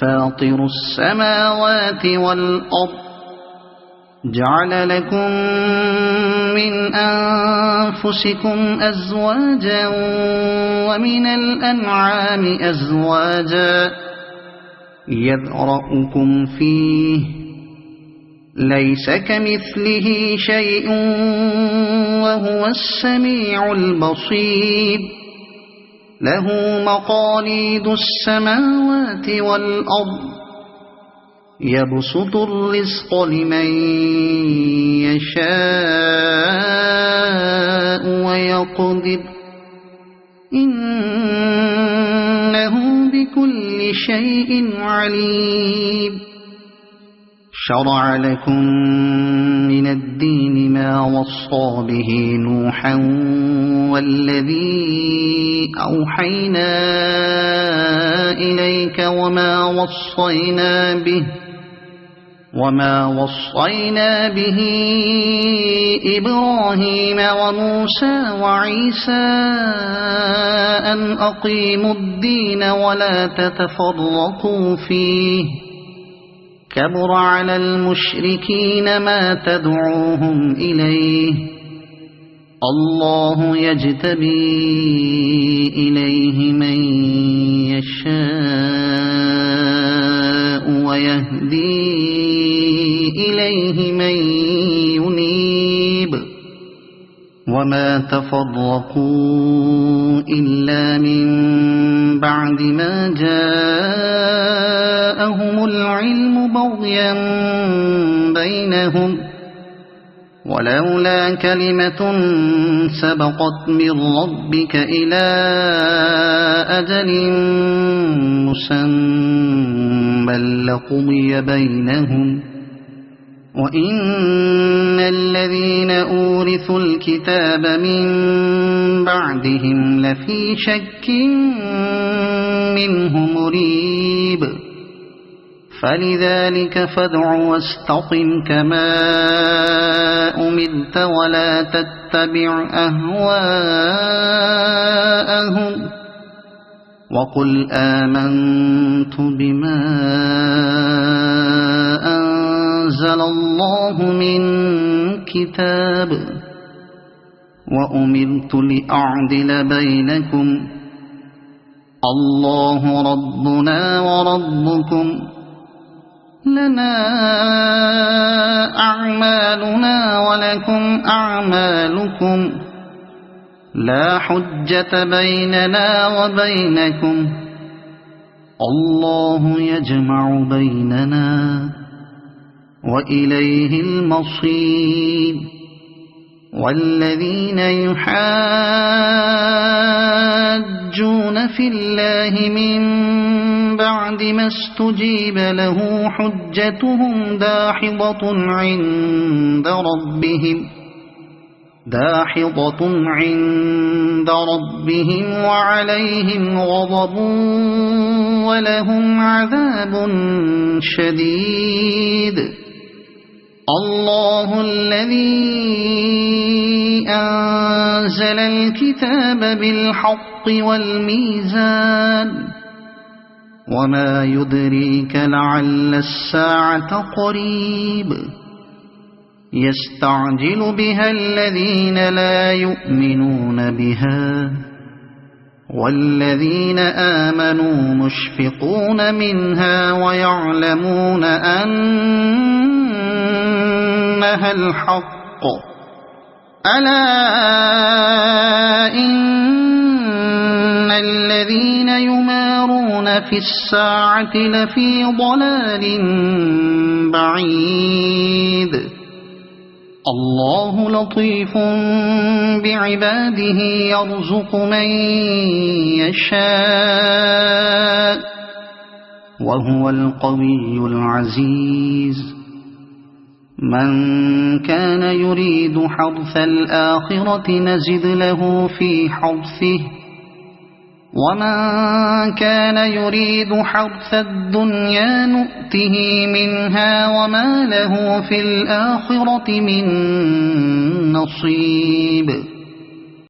فاطر السماوات والأرض جعل لكم من أنفسكم أزواجا ومن الأنعام أزواجا يذرأكم فيه ليس كمثله شيء وهو السميع البصير له مقاليد السماوات والأرض يبسط الرزق لمن يشاء ويقدر إنه بكل شيء عليم شرع لكم من الدين ما وصى به نوحا والذي أوحينا إليك وما وصينا به إبراهيم وموسى وعيسى أن أقيموا الدين ولا تتفرقوا فيه كبر على المشركين ما تدعوهم إليه الله يجتبي إليه من يشاء ويهدي إليه من ينيب وما تفرقوا إلا من بعد ما جاءهم العلم بغيا بينهم ولولا كلمة سبقت من ربك إلى أجل مسمى لقضي بينهم وإن الذين أورثوا الكتاب من بعدهم لفي شك منه مريب فلذلك فادع واستقم كما أمرت ولا تتبع أهواءهم وقل آمنت بما أنزل الله من كتاب وأمرت لأعدل بينكم الله ربنا وربكم لنا أعمالنا ولكم أعمالكم لا حجة بيننا وبينكم الله يجمع بيننا وإليه المصير والذين يحاجون في الله من بعد ما استجيب له حجتهم داحضة عند ربهم وعليهم غضب ولهم عذاب شديد الله الذي أنزل الكتاب بالحق والميزان وما يدريك لعل الساعة قريب يستعجل بها الذين لا يؤمنون بها والذين آمنوا مشفقون منها ويعلمون أنها الحق ألا إن الذين يمارون في الساعة لفي ضلال بعيد الله لطيف بعباده يرزق من يشاء وهو القوي العزيز من كان يريد حرث الآخرة نزد له في حرثه ومن كان يريد حرث الدنيا نؤته منها وما له في الآخرة من نصيب